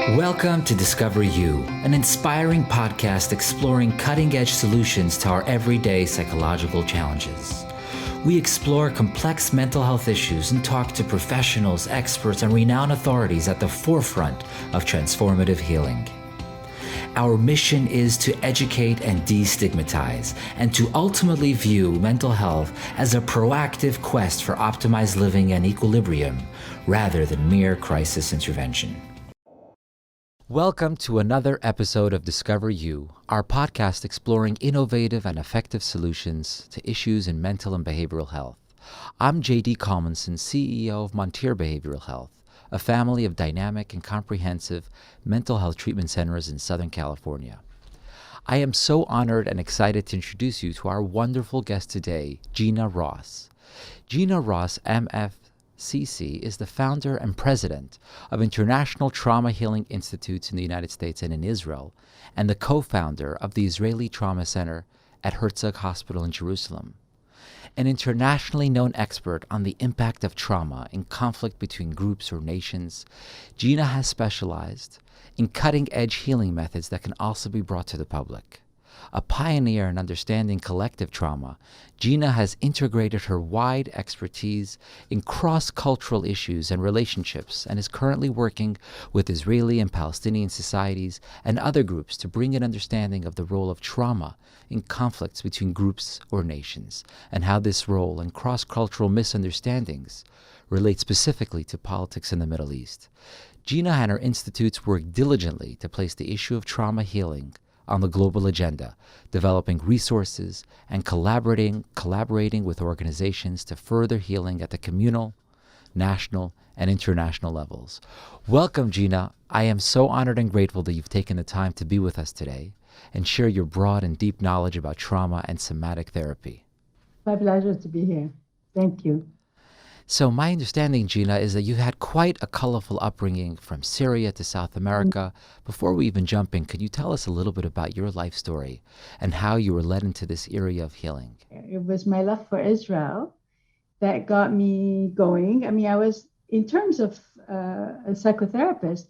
Welcome to Discover You, an inspiring podcast exploring cutting-edge solutions to our everyday psychological challenges. We explore complex mental health issues and talk to professionals, experts, and renowned authorities at the forefront of transformative healing. Our mission is to educate and destigmatize, and to ultimately view mental health as a proactive quest for optimized living and equilibrium, rather than mere crisis intervention. Welcome to another episode of Discover You, our podcast exploring innovative and effective solutions to issues in mental and behavioral health. I'm Kalmenson, CEO of Montare Behavioral Health, a family of dynamic and comprehensive mental health treatment centers in Southern California. I am so honored and excited to introduce you to our wonderful guest today, Gina Ross. Gina Ross, MFCC, is the founder and president of International Trauma Healing Institutes in the United States and in Israel, and the co-founder of the Israeli Trauma Center at Herzog Hospital in Jerusalem. An internationally known expert on the impact of trauma in conflict between groups or nations, Gina has specialized in cutting-edge healing methods that can also be brought to the public. A pioneer in understanding collective trauma, Gina has integrated her wide expertise in cross-cultural issues and relationships and is currently working with Israeli and Palestinian societies and other groups to bring an understanding of the role of trauma in conflicts between groups or nations, and how this role and cross-cultural misunderstandings relate specifically to politics in the Middle East. Gina and her institutes work diligently to place the issue of trauma healing on the global agenda, developing resources and collaborating with organizations to further healing at the communal, national, and international levels. Welcome, Gina. I am so honored and grateful that you've taken the time to be with us today and share your broad and deep knowledge about trauma and somatic therapy. My pleasure to be here. Thank you. So my understanding, Gina, is that you had quite a colorful upbringing from Syria to South America. Before we even jump in, could you tell us a little bit about your life story and how you were led into this area of healing? It was my love for Israel that got me going. I was, in terms of a psychotherapist,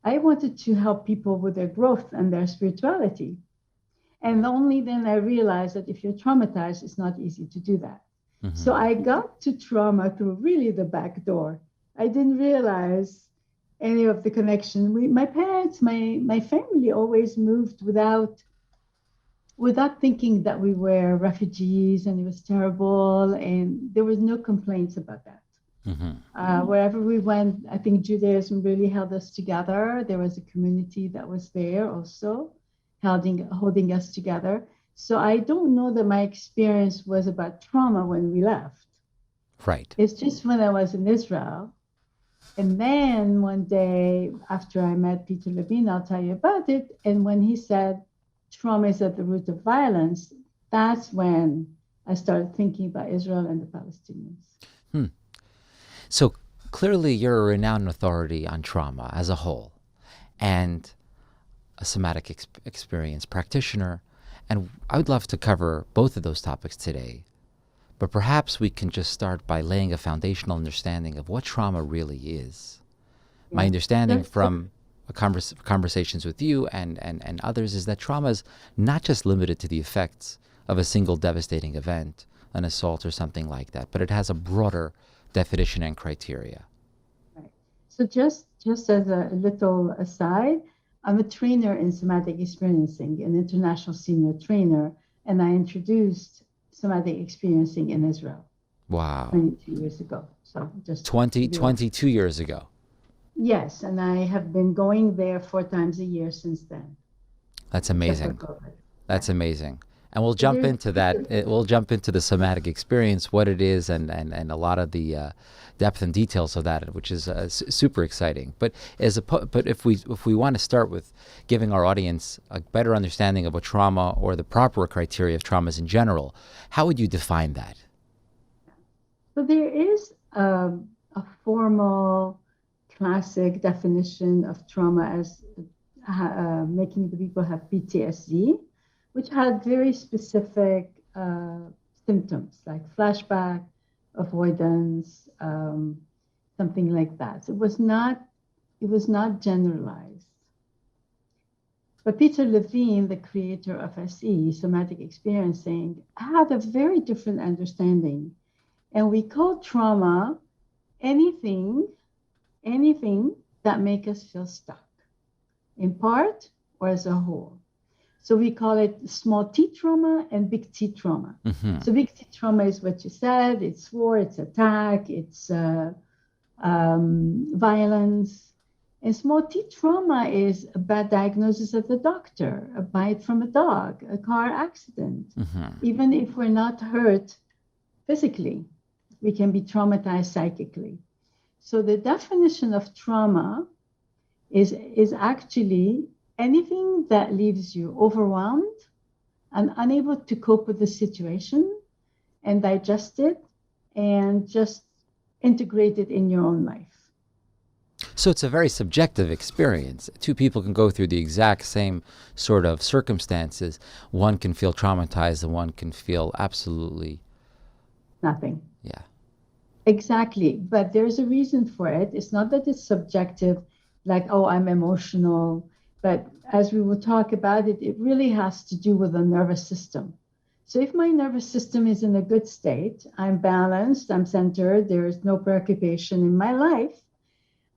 I wanted to help people with their growth and their spirituality. And only then I realized that if you're traumatized, it's not easy to do that. Mm-hmm. So I got to trauma through really the back door. I didn't realize any of the connection. My parents, my family always moved without thinking that we were refugees and it was terrible, and there was no complaints about that. Mm-hmm. Wherever we went, I think Judaism really held us together. There was a community that was there also holding us together. So I don't know that my experience was about trauma when we left. Right. It's just when I was in Israel. And then one day after I met Peter Levine, I'll tell you about it. And when he said trauma is at the root of violence, that's when I started thinking about Israel and the Palestinians. So clearly you're a renowned authority on trauma as a whole and a somatic experience practitioner. And I would love to cover both of those topics today, but perhaps we can just start by laying a foundational understanding of what trauma really is. Yeah. My understanding from conversations with you and others is that trauma is not just limited to the effects of a single devastating event, an assault or something like that, but it has a broader definition and criteria. Right. So just as a little aside, I'm a trainer in somatic experiencing, an international senior trainer, and I introduced somatic experiencing in Israel. Wow. 22 years ago. So just 22 years ago. Yes, and I have been going there 4 times a year since then. That's amazing. That's amazing. And we'll jump into that. We'll jump into the somatic experience, what it is, and a lot of the depth and details of that, which is super exciting. But if we want to start with giving our audience a better understanding of what trauma or the proper criteria of traumas in general, how would you define that? So there is a formal, classic definition of trauma as making the people have PTSD, which had very specific symptoms like flashback, avoidance, something like that. So it was not generalized. But Peter Levine, the creator of SE, somatic experiencing, had a very different understanding. And we call trauma anything, anything that make us feel stuck, in part or as a whole. So we call it small t trauma and big T trauma. So big T trauma is what you said. It's war, it's attack, it's violence. And small t trauma is a bad diagnosis at the doctor, a bite from a dog, a car accident. Even if we're not hurt physically, we can be traumatized psychically. So the definition of trauma is actually anything that leaves you overwhelmed and unable to cope with the situation and digest it and just integrate it in your own life. So it's a very subjective experience. Two people can go through the exact same sort of circumstances. One can feel traumatized and one can feel absolutely Nothing. Yeah. Exactly. But there's a reason for it. It's not that it's subjective, like, oh, I'm emotional. But as we will talk about it, it really has to do with the nervous system. So if my nervous system is in a good state, I'm balanced, I'm centered, there is no preoccupation in my life,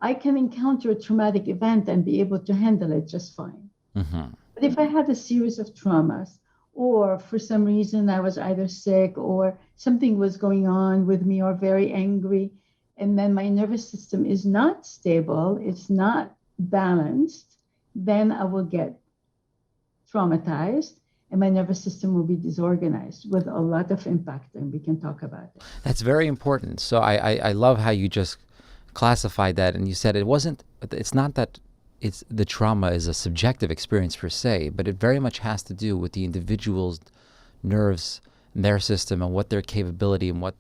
I can encounter a traumatic event and be able to handle it just fine. But if I had a series of traumas, or for some reason I was either sick or something was going on with me or very angry, and then my nervous system is not stable, it's not balanced, then I will get traumatized and my nervous system will be disorganized with a lot of impact, and we can talk about it. That's very important. So I love how you just classified that, and you said it's not that the trauma is a subjective experience per se, but it very much has to do with the individual's nerves and their system and what their capability and what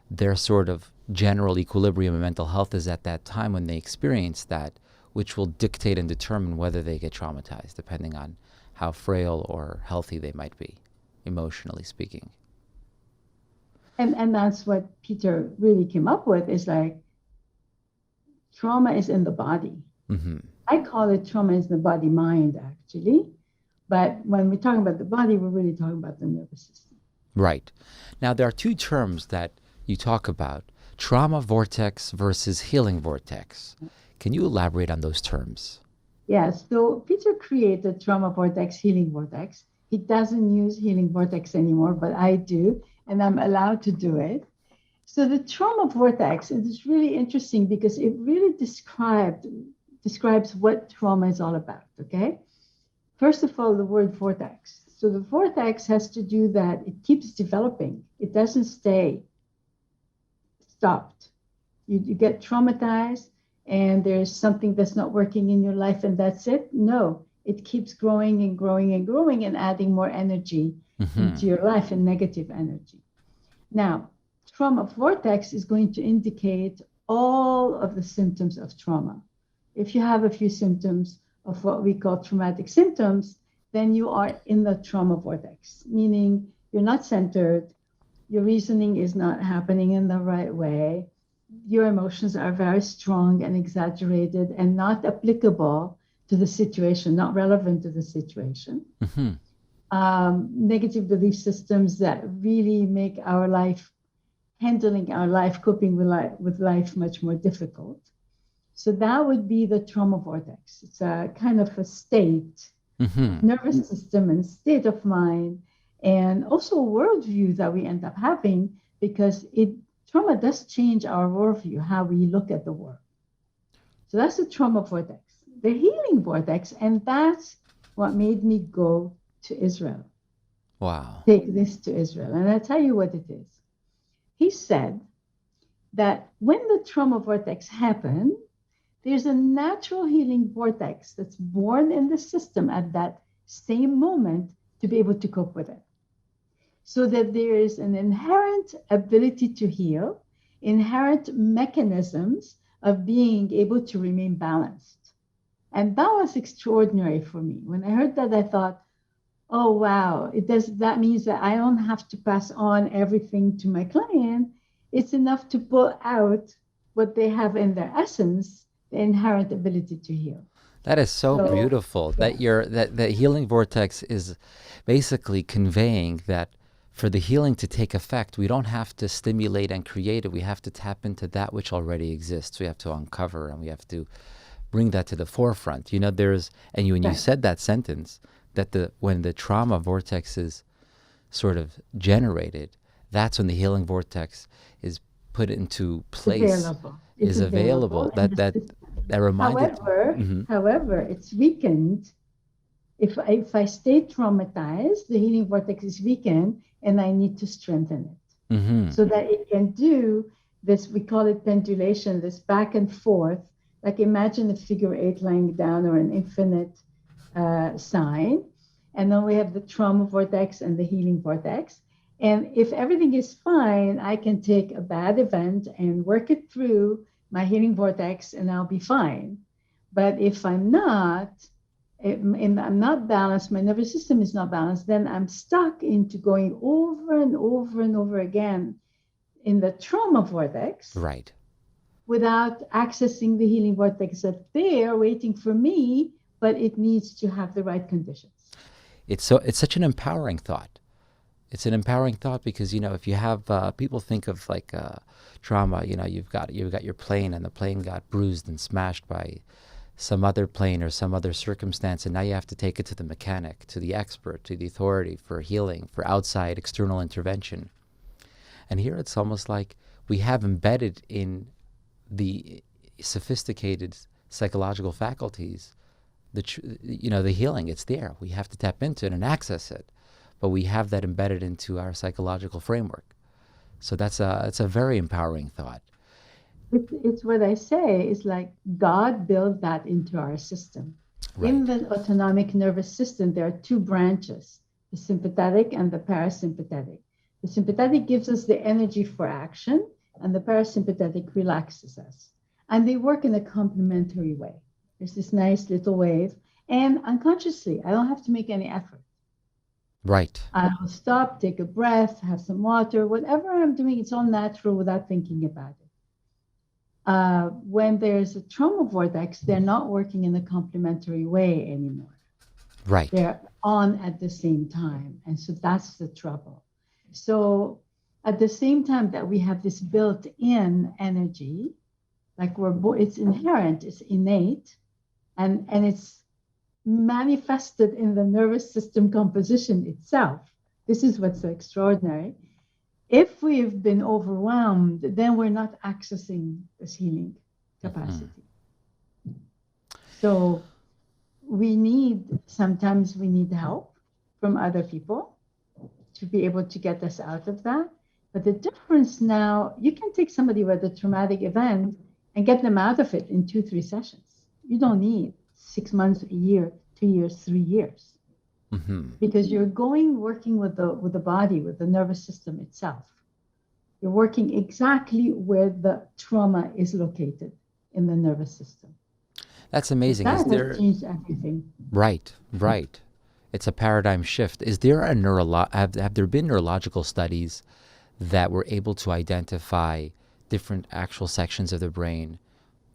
their sort of general equilibrium and mental health is at that time when they experience that, which will dictate and determine whether they get traumatized, depending on how frail or healthy they might be, emotionally speaking. And that's what Peter really came up with, is like, trauma is in the body. I call it trauma is the body-mind, actually. But when we're talking about the body, we're really talking about the nervous system. Right. Now, there are two terms that you talk about, trauma vortex versus healing vortex. Can you elaborate on those terms? Yes. So Peter created trauma vortex, healing vortex. He doesn't use healing vortex anymore, but I do, and I'm allowed to do it. So the trauma vortex is really interesting because it really describes what trauma is all about, okay? First of all, the word vortex. So the vortex has to do that it keeps developing. It doesn't stay stopped. You get traumatized and there's something that's not working in your life and that's it. No, it keeps growing and growing and growing and adding more energy into your life, and negative energy. Now, trauma vortex is going to indicate all of the symptoms of trauma. If you have a few symptoms of what we call traumatic symptoms, then you are in the trauma vortex, meaning you're not centered, your reasoning is not happening in the right way, your emotions are very strong and exaggerated and not applicable to the situation, not relevant to the situation. Negative belief systems that really make our life, handling our life, coping with life much more difficult. So that would be the trauma vortex. It's a kind of a state, nervous system and state of mind, and also a worldview that we end up having, because trauma does change our worldview, how we look at the world. So that's the trauma vortex. The healing vortex, and that's what made me go to Israel. Wow. Take this to Israel. And I'll tell you what it is. He said that when the trauma vortex happened, there's a natural healing vortex that's born in the system at that same moment to be able to cope with it. So that there is an inherent ability to heal, inherent mechanisms of being able to remain balanced. And that was extraordinary for me. When I heard that, I thought, oh, wow, that means that I don't have to pass on everything to my client. It's enough to pull out what they have in their essence, the inherent ability to heal. That is so So, beautiful. yeah, That healing vortex is basically conveying that for the healing to take effect, we don't have to stimulate and create it. We have to tap into that which already exists. We have to uncover and we have to bring that to the forefront. You know, when you right. said that sentence, that when the trauma vortex is sort of generated, that's when the healing vortex is put into It's place, available. It's is available available. in That the that system. that reminded. However, Hmm. however, it's weakened. If I stay traumatized, the healing vortex is weakened, and I need to strengthen it Hmm. so that it can do this. We call it pendulation, this back and forth. Like imagine a figure eight lying down or an infinite sign. And then we have the trauma vortex and the healing vortex. And if everything is fine, I can take a bad event and work it through my healing vortex and I'll be fine. But if I'm not, and I'm not balanced, my nervous system is not balanced, then I'm stuck into going over and over and over again in the trauma vortex Right. without accessing the healing vortex that's there waiting for me, but it needs to have the right conditions. It's such an empowering thought. It's an empowering thought because if you have people think of like trauma, you've got your plane and the plane got bruised and smashed by some other plane or some other circumstance, and now you have to take it to the mechanic, to the expert, to the authority for healing, for outside external intervention. And here it's almost like we have embedded in the sophisticated psychological faculties the healing. It's there. We have to tap into it and access it, but we have that embedded into our psychological framework. So it's a very empowering thought. It's what I say. It's like God built that into our system. In Right. the autonomic nervous system, there are two branches, the sympathetic and the parasympathetic. The sympathetic gives us the energy for action, and the parasympathetic relaxes us. And they work in a complementary way. There's this nice little wave, and unconsciously, I don't have to make any effort. Right. I'll stop, take a breath, have some water, whatever I'm doing, it's all natural without thinking about it. When there's a trauma vortex, they're not working in a complementary way anymore. Right. They're on at the same time. And so that's the trouble. So at the same time that we have this built-in energy, like it's inherent, it's innate, and it's manifested in the nervous system composition itself. This is what's so extraordinary. If we've been overwhelmed, then we're not accessing this healing capacity. So sometimes we need help from other people to be able to get us out of that. But the difference now, you can take somebody with a traumatic event and get them out of it in 2-3 sessions. You don't need 6 months, a year, 2 years, 3 years. Because you're working with the body, with the nervous system itself. You're working exactly where the trauma is located in the nervous system. That's So amazing. that has changed everything. Right, right. It's a paradigm shift. Is there have there been neurological studies that were able to identify different actual sections of the brain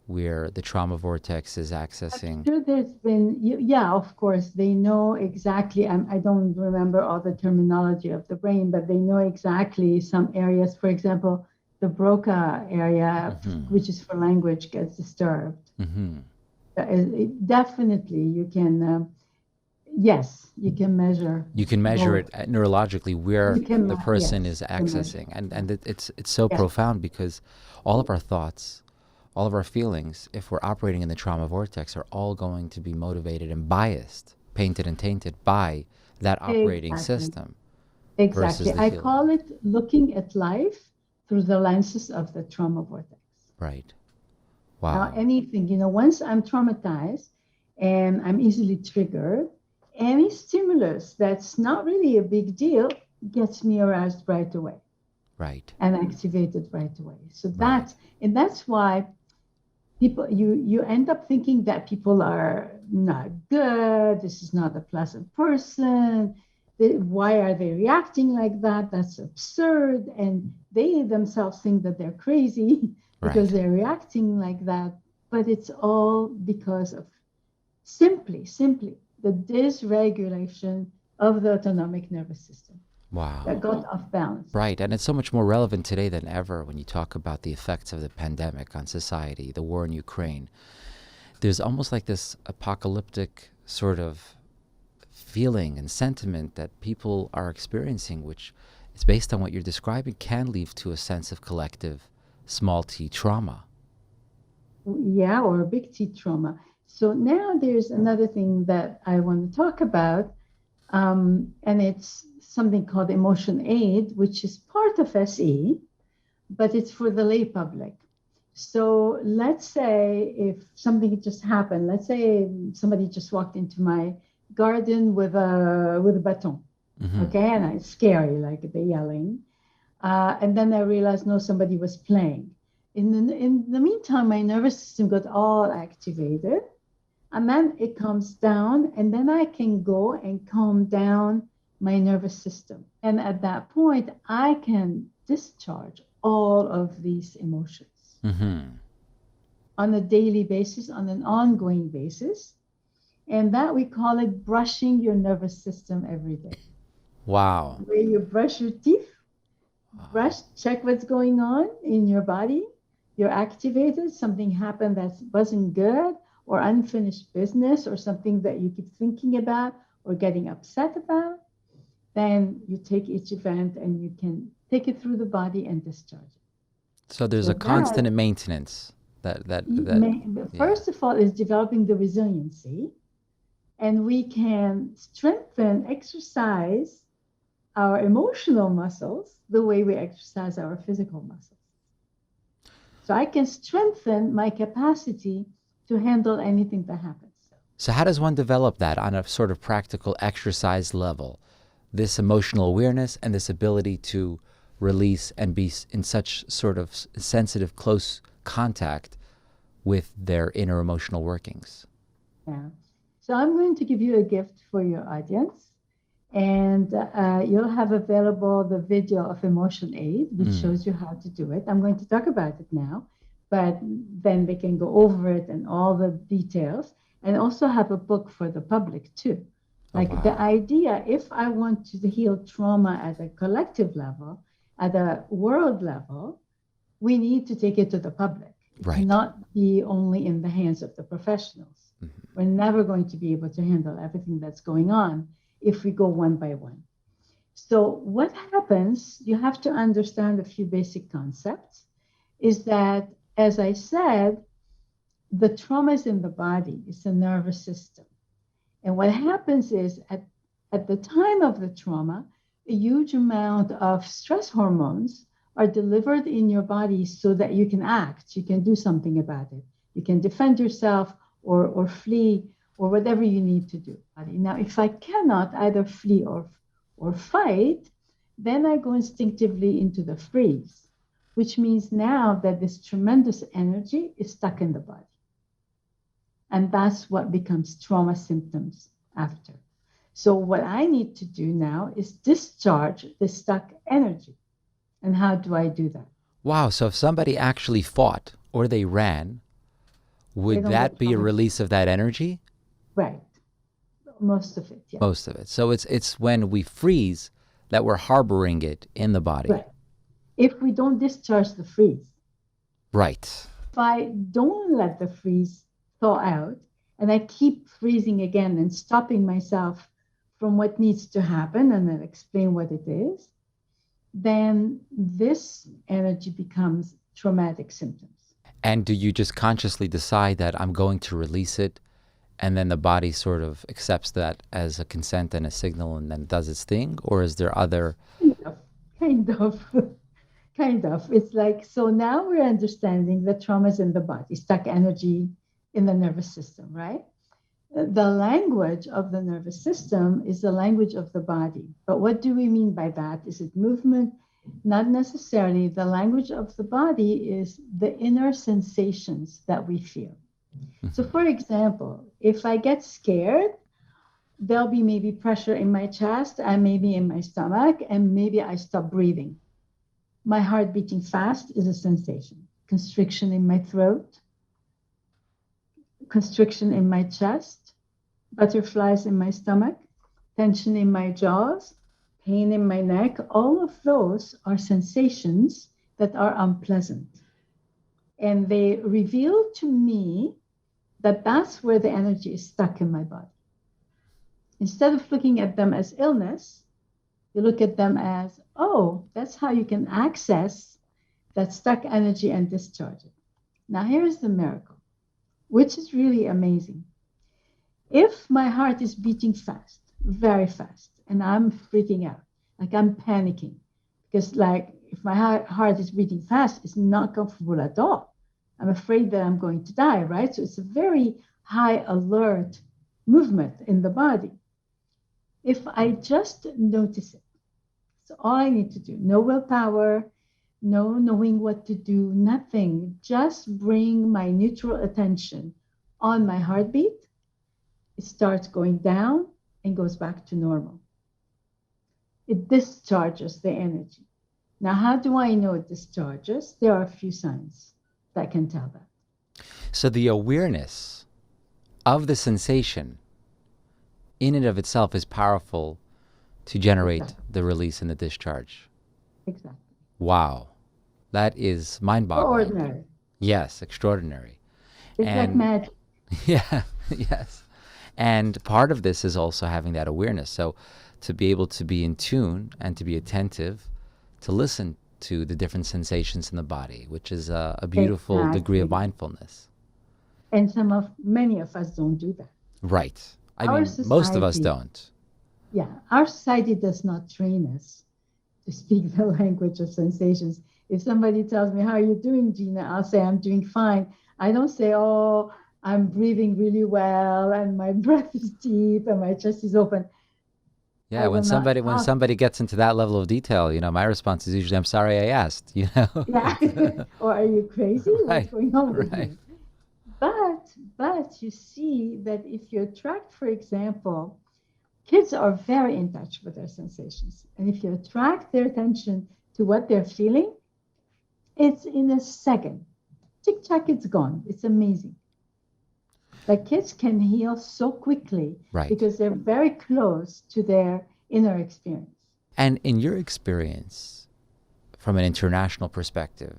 where the trauma vortex is accessing? Sure, there's been, yeah, of course, they know exactly. I don't remember all the terminology of the brain, but they know exactly some areas. For example, the Broca area, which is for language, gets disturbed. Definitely, you can, yes, you can measure. You can measure both. it neurologically where the person Yes, is you can measure. accessing, and it's so Yes. profound because all of our thoughts, all of our feelings, if we're operating in the trauma vortex, are all going to be motivated and biased, painted and tainted by that operating system versus Exactly. the I healing. call it looking at life through the lenses of the trauma vortex. Right. Now, Wow. anything, once I'm traumatized and I'm easily triggered, any stimulus that's not really a big deal gets me aroused right away Right. and activated right away. So Right. that's why people, you end up thinking that people are not good. This is not a pleasant person. Why are they reacting like that? That's absurd. And they themselves think that they're crazy because Right. they're reacting like that. But it's all because of Simply the dysregulation of the autonomic nervous system that Wow. got off balance. Right. And it's so much more relevant today than ever when you talk about the effects of the pandemic on society, the war in Ukraine. There's almost like this apocalyptic sort of feeling and sentiment that people are experiencing, which is based on what you're describing, can lead to a sense of collective small t trauma. Yeah, or a big T trauma. So now there's another thing that I want to talk about, and it's something called emotion aid, which is part of SE, but it's for the lay public. So let's say if something just happened, let's say somebody just walked into my garden with a baton, okay, and it's scary, like they're yelling, and then I realized no, somebody was playing. In the meantime, my nervous system got all activated, and then it comes down, and then I can go and calm down my nervous system. And at that point, I can discharge all of these emotions on a daily basis, on an ongoing basis. And that we call it brushing your nervous system every day. Wow. Where you brush your teeth, brush, check what's going on in your body. You're activated, something happened that wasn't good, or unfinished business, or something that you keep thinking about or getting upset about, then you take each event and you can take it through the body and discharge it. So there's a constant maintenance First of all, is developing the resiliency, and we can strengthen, exercise our emotional muscles the way we exercise our physical muscles. So I can strengthen my capacity to handle anything that happens. So how does one develop that on a sort of practical exercise level? This emotional awareness and this ability to release and be in such sort of sensitive, close contact with their inner emotional workings. Yeah. So I'm going to give you a gift for your audience, and you'll have available the video of Emotion Aid, which shows you how to do it. I'm going to talk about it now, but then they can go over it and all the details, and also have a book for the public too. Like the idea, if I want to heal trauma at a collective level, at a world level, we need to take it to the public. It cannot be only in the hands of the professionals. We're never going to be able to handle everything that's going on if we go one by one. So what happens, you have to understand a few basic concepts, is that, as I said, the trauma is in the body, it's the nervous system. And what happens is at the time of the trauma, a huge amount of stress hormones are delivered in your body so that you can act, you can do something about it. You can defend yourself or flee or whatever you need to do. Now, if I cannot either flee or fight, then I go instinctively into the freeze, which means now that this tremendous energy is stuck in the body. And that's what becomes trauma symptoms after. So what I need to do now is discharge the stuck energy. And how do I do that? Wow. So if somebody actually fought or they ran, would that be a release of that energy? Right. Most of it, yeah. Most of it. So it's when we freeze that we're harboring it in the body. Right. If we don't discharge the freeze. Right. If I don't let the freeze thaw out, and I keep freezing again and stopping myself from what needs to happen, and then explain what it is, then this energy becomes traumatic symptoms. And do you just consciously decide that I'm going to release it, and then the body sort of accepts that as a consent and a signal and then does its thing? Or is there other... Kind of. It's like, so now we're understanding that trauma is in the body, stuck energy in the nervous system, right? The language of the nervous system is the language of the body. But what do we mean by that? Is it movement? Not necessarily. The language of the body is the inner sensations that we feel. So for example, if I get scared, there'll be maybe pressure in my chest and maybe in my stomach, and maybe I stop breathing. My heart beating fast is a sensation. Constriction in my throat, constriction in my chest, butterflies in my stomach, tension in my jaws, pain in my neck. All of those are sensations that are unpleasant. And they reveal to me that that's where the energy is stuck in my body. Instead of looking at them as illness, you look at them as, oh, that's how you can access that stuck energy and discharge it. Now, here's the miracle, which is really amazing. If my heart is beating fast, very fast, and I'm freaking out, like I'm panicking, because like if my heart is beating fast, it's not comfortable at all. I'm afraid that I'm going to die, right? So it's a very high alert movement in the body. If I just notice it, so all I need to do, no willpower, no knowing what to do, nothing, just bring my neutral attention on my heartbeat, it starts going down and goes back to normal. It discharges the energy. Now, how do I know it discharges? There are a few signs that can tell that. So the awareness of the sensation in and of itself is powerful to generate the release and the discharge. Exactly. Wow. That is mind-boggling. Extraordinary. Yes, extraordinary. It's like magic. Yeah, yes. And part of this is also having that awareness. So to be able to be in tune and to be attentive, to listen to the different sensations in the body, which is a beautiful degree of mindfulness. And many of us don't do that. Right. I mean, most of us don't. Yeah, our society does not train us to speak the language of sensations. If somebody tells me, how are you doing, Gina? I'll say, I'm doing fine. I don't say, oh, I'm breathing really well and my breath is deep and my chest is open. Yeah, when somebody gets into that level of detail, my response is usually, I'm sorry I asked, Yeah. Or are you crazy? Right. What's going on with you? But you see that if you attract, for example, kids are very in touch with their sensations. And if you attract their attention to what they're feeling, it's in a second. Tick-tack, it's gone. It's amazing. Like kids can heal so quickly because they're very close to their inner experience. And in your experience, from an international perspective,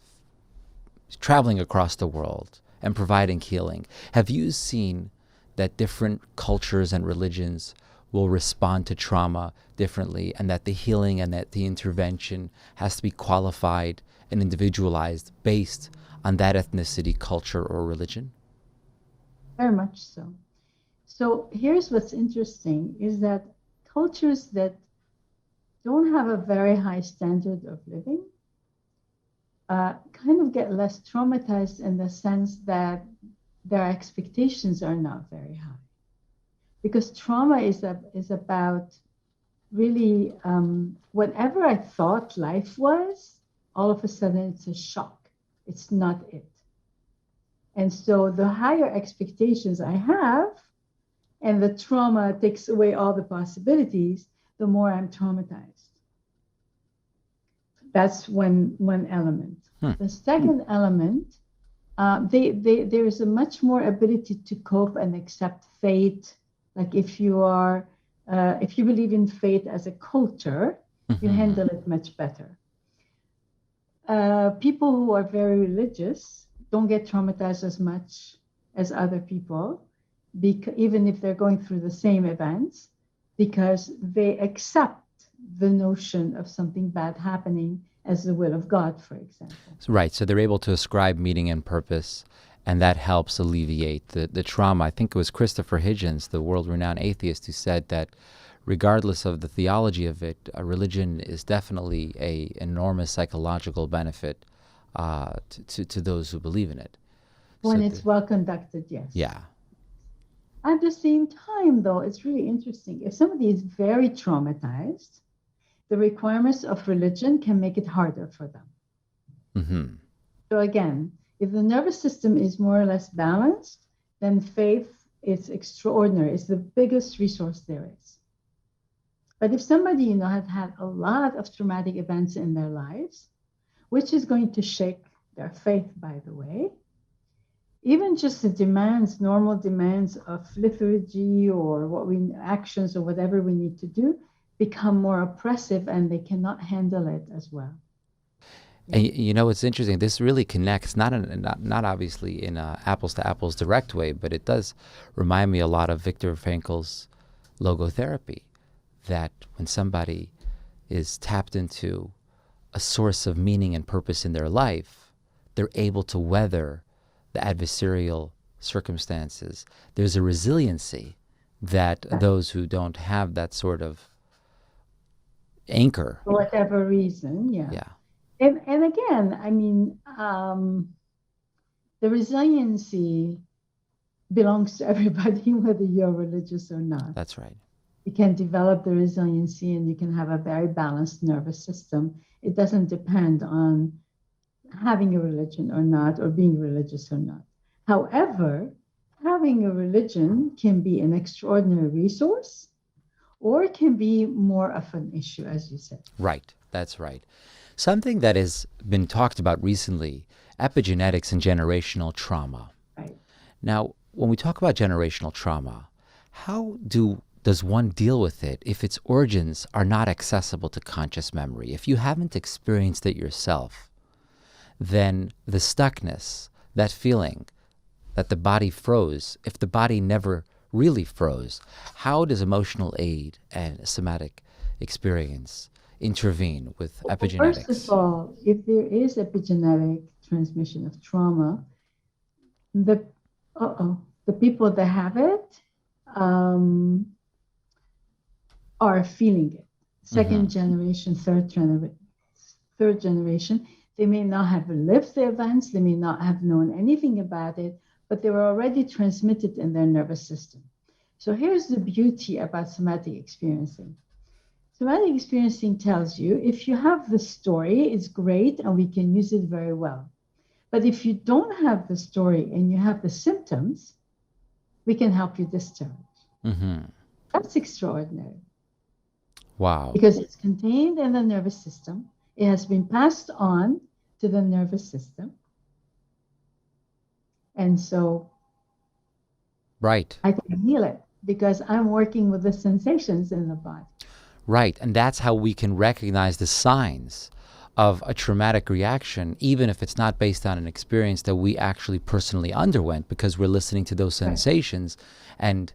traveling across the world and providing healing, have you seen that different cultures and religions will respond to trauma differently, and that the healing and that the intervention has to be qualified and individualized based on that ethnicity, culture, or religion? Very much so. So here's what's interesting is that cultures that don't have a very high standard of living kind of get less traumatized in the sense that their expectations are not very high. Because trauma is about really whatever I thought life was, all of a sudden it's a shock. It's not it. And so the higher expectations I have, and the trauma takes away all the possibilities, the more I'm traumatized. That's one element. The second element, there is a much more ability to cope and accept fate. Like if you believe in fate as a culture, you handle it much better. People who are very religious don't get traumatized as much as other people, even if they're going through the same events, because they accept the notion of something bad happening as the will of God, for example. Right, so they're able to ascribe meaning and purpose, and that helps alleviate the trauma. I think it was Christopher Hitchens, the world-renowned atheist, who said that regardless of the theology of it, a religion is definitely an enormous psychological benefit to those who believe in it. When it's well conducted, yes. Yeah. At the same time, though, it's really interesting. If somebody is very traumatized, the requirements of religion can make it harder for them. Mm-hmm. So again, if the nervous system is more or less balanced, then faith is extraordinary. It's the biggest resource there is. But if somebody, has had a lot of traumatic events in their lives, which is going to shake their faith, by the way, even just the demands, normal demands of liturgy or actions or whatever we need to do become more oppressive and they cannot handle it as well. And it's interesting. This really connects, not obviously in a apples to apples direct way, but it does remind me a lot of Viktor Frankl's logotherapy. That when somebody is tapped into a source of meaning and purpose in their life, they're able to weather the adversarial circumstances. There's a resiliency that those who don't have that sort of anchor, for whatever reason, yeah. And again, I mean, the resiliency belongs to everybody, whether you're religious or not. That's right. You can develop the resiliency and you can have a very balanced nervous system. It doesn't depend on having a religion or not, or being religious or not. However, having a religion can be an extraordinary resource, or it can be more of an issue, as you said. Right, that's right. Something that has been talked about recently, epigenetics and generational trauma. Right. Now, when we talk about generational trauma, how does one deal with it if its origins are not accessible to conscious memory? If you haven't experienced it yourself, then the stuckness, that feeling that the body froze, if the body never really froze, how does emotional aid and somatic experience intervene with epigenetics? First of all, if there is epigenetic transmission of trauma, the people that have it are feeling it. Second generation, third generation, they may not have lived the events, they may not have known anything about it, but they were already transmitted in their nervous system. So here's the beauty about somatic experiencing. Somatic experiencing tells you if you have the story, it's great and we can use it very well. But if you don't have the story and you have the symptoms, we can help you discharge. That's extraordinary. Wow. Because it's contained in the nervous system. It has been passed on to the nervous system. And so right. I can heal it because I'm working with the sensations in the body. Right. And that's how we can recognize the signs of a traumatic reaction, even if it's not based on an experience that we actually personally underwent, because we're listening to those sensations. Right. And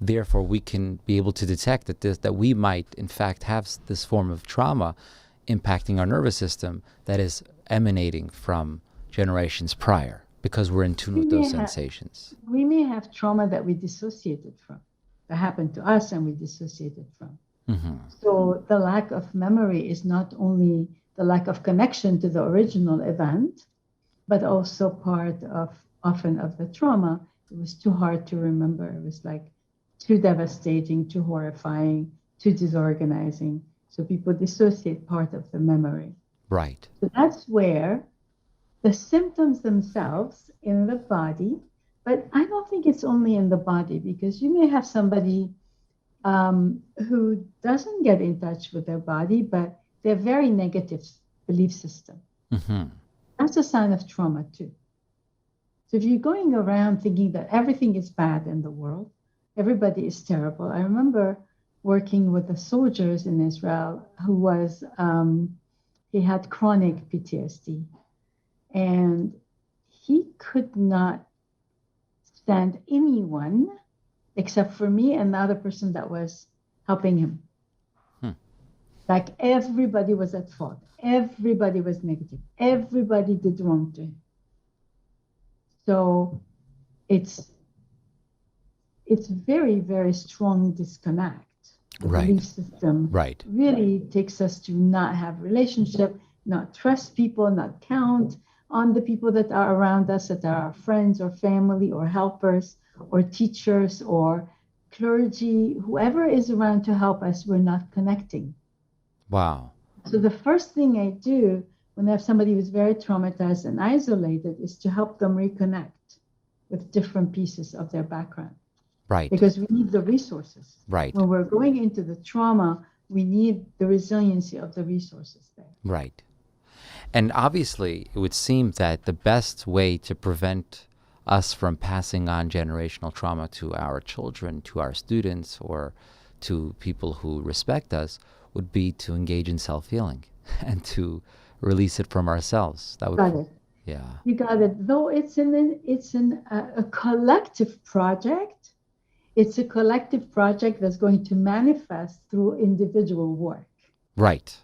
therefore we can be able to detect that we might in fact have this form of trauma impacting our nervous system that is emanating from generations prior, because we're in tune with those sensations. We may have trauma that we dissociated from, that happened to us and we dissociated from. So the lack of memory is not only the lack of connection to the original event, but also part of often of the trauma. It was too hard to remember. It was like too devastating, too horrifying, too disorganizing. So people dissociate part of the memory. Right. So that's where the symptoms themselves in the body, but I don't think it's only in the body, because you may have somebody who doesn't get in touch with their body, but they're very negative belief system. That's a sign of trauma too. So if you're going around thinking that everything is bad in the world, everybody is terrible. I remember working with the soldiers in Israel who was, he had chronic PTSD, and he could not stand anyone except for me and the other person that was helping him. Like everybody was at fault. Everybody was negative. Everybody did wrong to him. So it's very, very strong disconnect. The belief system really takes us to not have relationship, not trust people, not count on the people that are around us, that are our friends or family or helpers or teachers or clergy, whoever is around to help us, we're not connecting. Wow. So the first thing I do when I have somebody who's very traumatized and isolated is to help them reconnect with different pieces of their background. Right. Because we need the resources. Right. When we're going into the trauma, we need the resiliency of the resources there. Right. And obviously, it would seem that the best way to prevent us from passing on generational trauma to our children, to our students, or to people who respect us would be to engage in self-healing and to release it from ourselves. That would, Got it. yeah, You got it. Though a collective project, it's a collective project that's going to manifest through individual work. right,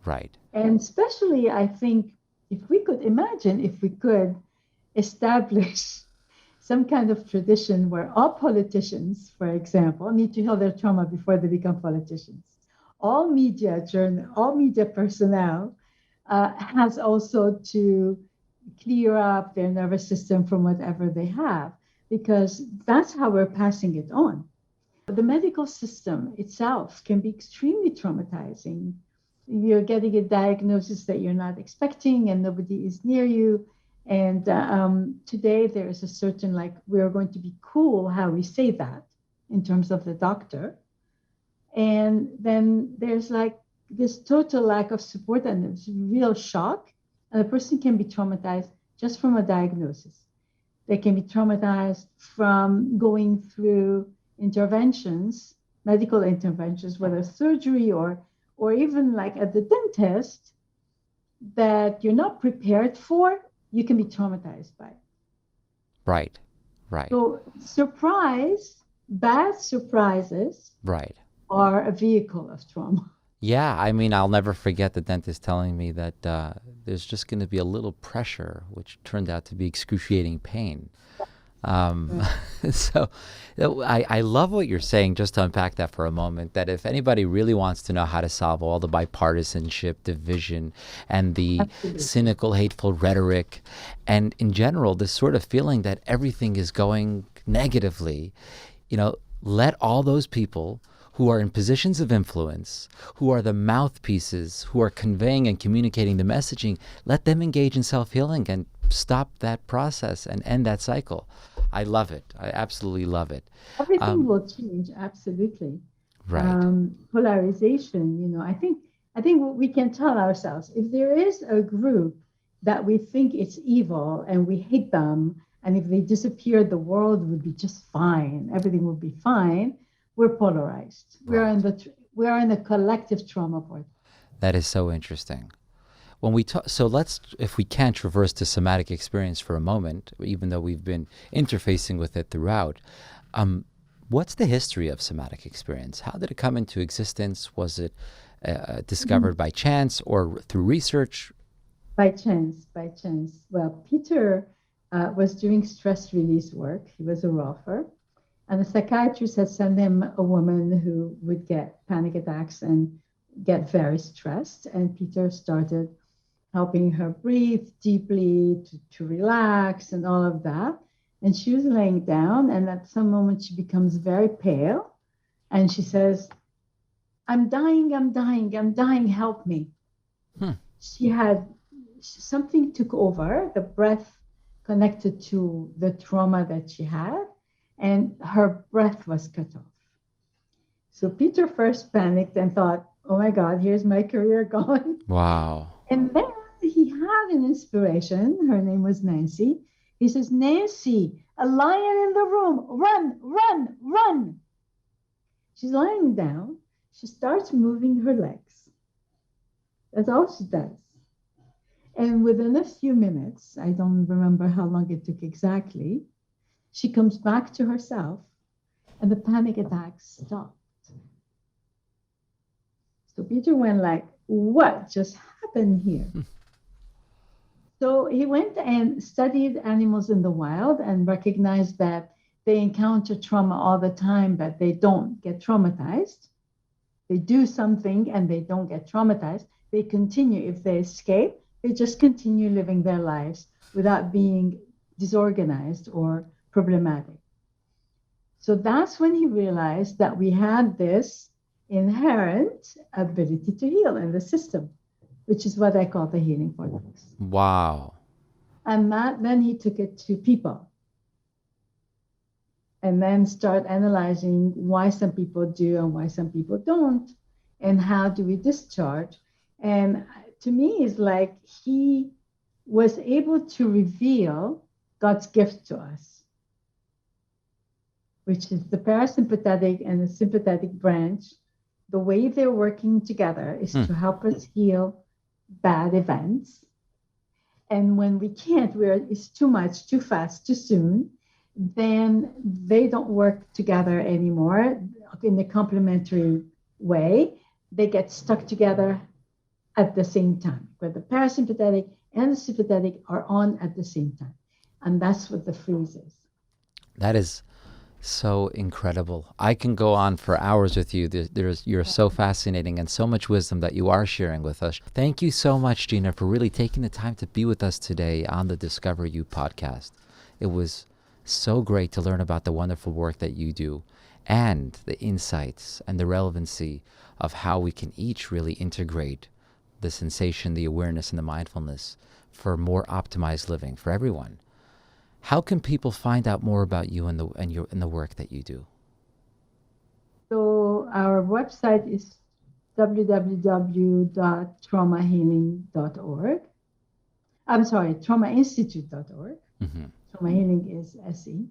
right, And especially, I think, if we could imagine, if we could establish some kind of tradition where all politicians, for example, need to heal their trauma before they become politicians. All media personnel has also to clear up their nervous system from whatever they have, because that's how we're passing it on. The medical system itself can be extremely traumatizing. You're getting a diagnosis that you're not expecting, and nobody is near you. And today there is a certain, like, we're going to be cool how we say that in terms of the doctor. And then there's like this total lack of support and this real shock. And a person can be traumatized just from a diagnosis. They can be traumatized from going through interventions, medical interventions, whether surgery or even like at the dentist, that you're not prepared for. You can be traumatized by it. right, right, So bad surprises right. are a vehicle of trauma. Yeah, I mean, I'll never forget the dentist telling me that there's just going to be a little pressure, which turned out to be excruciating pain. So I love what you're saying, just to unpack that for a moment, that if anybody really wants to know how to solve all the bipartisanship, division, and the Absolutely. cynical, hateful rhetoric, and in general, this sort of feeling that everything is going negatively, let all those people who are in positions of influence, who are the mouthpieces, who are conveying and communicating the messaging, let them engage in self-healing and stop that process and end that cycle. I love it. I absolutely love it. Everything will change, absolutely. Right. Polarization, I think what we can tell ourselves, if there is a group that we think it's evil and we hate them, and if they disappeared, the world would be just fine, everything would be fine, we're polarized. Right. We are in a collective trauma vortex. That is so interesting. When we talk, so let's, if we can, traverse to somatic experience for a moment, even though we've been interfacing with it throughout. What's the history of somatic experience? How did it come into existence? Was it discovered by chance or through research? By chance. Well, Peter was doing stress release work. He was a rolfer. And the psychiatrist had sent him a woman who would get panic attacks and get very stressed. And Peter started helping her breathe deeply, to relax and all of that. And she was laying down, and at some moment she becomes very pale. And she says, I'm dying, help me. She had, something took over, the breath connected to the trauma that she had, and her breath was cut off. So Peter first panicked and thought, oh my God, here's my career gone. Wow. And then he had an inspiration. Her name was Nancy. He says, Nancy, a lion in the room, run. She's lying down. She starts moving her legs. That's all she does. And within a few minutes, I don't remember how long it took exactly, she comes back to herself and the panic attack stopped. So Peter went like, what just happened here? So he went and studied animals in the wild and recognized that they encounter trauma all the time, but they don't get traumatized. They do something and they don't get traumatized. They continue. If they escape, they just continue living their lives without being disorganized or problematic. So that's when he realized that we had this inherent ability to heal in the system, which is what I call the healing vortex. Wow. And then he took it to people and then start analyzing why some people do and why some people don't, and how do we discharge. And to me, it's like he was able to reveal God's gift to us, which is the parasympathetic and the sympathetic branch. The way they're working together is to help us heal bad events. And when we can't, it's too much, too fast, too soon, then they don't work together anymore in a complementary way. They get stuck together at the same time, where the parasympathetic and the sympathetic are on at the same time. And that's what the freeze is. That is so incredible. I can go on for hours with you. You're so fascinating and so much wisdom that you are sharing with us. Thank you so much, Gina, for really taking the time to be with us today on the Discover You podcast. It was so great to learn about the wonderful work that you do and the insights and the relevancy of how we can each really integrate the sensation, the awareness, and the mindfulness for more optimized living for everyone. How can people find out more about you and the work that you do? So our website is www.traumahealing.org. I'm sorry, traumainstitute.org. Mm-hmm. Trauma Healing is SE.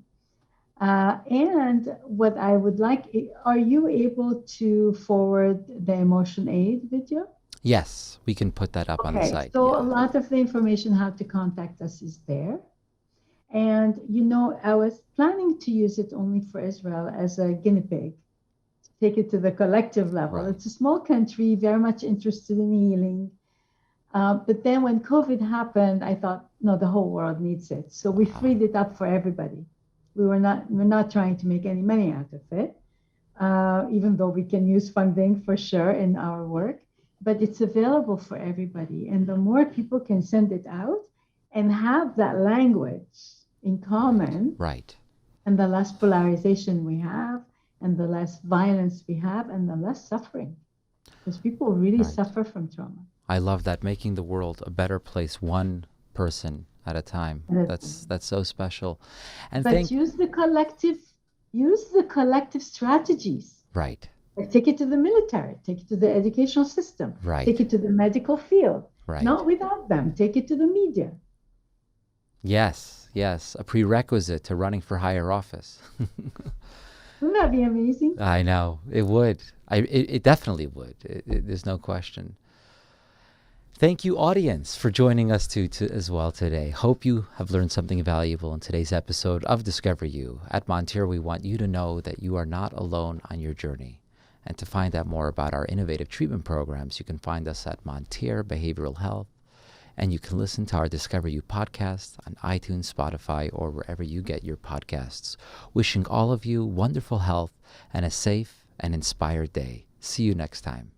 And what I would like, are you able to forward the emotion aid video? Yes, we can put that up on the site. So a lot of the information how to contact us is there. And, I was planning to use it only for Israel as a guinea pig, to take it to the collective level. Right. It's a small country, very much interested in healing. But then when COVID happened, I thought, no, the whole world needs it. So we freed it up for everybody. We're not trying to make any money out of it, even though we can use funding for sure in our work. But it's available for everybody. And the more people can send it out and have that language in common, right, and the less polarization we have, and the less violence we have, and the less suffering, because people really suffer from trauma. I love that, making the world a better place, one person at a time. That's so special. And use the collective strategies. Right. Like take it to the military, take it to the educational system, right, take it to the medical field. Right. Not without them. Take it to the media. Yes, a prerequisite to running for higher office. Wouldn't that be amazing? I know, it would. It definitely would. There's no question. Thank you, audience, for joining us as well today. Hope you have learned something valuable in today's episode of Discover You. At Montare, we want you to know that you are not alone on your journey. And to find out more about our innovative treatment programs, you can find us at Montare Behavioral Health. And you can listen to our Discover You podcast on iTunes, Spotify, or wherever you get your podcasts. Wishing all of you wonderful health and a safe and inspired day. See you next time.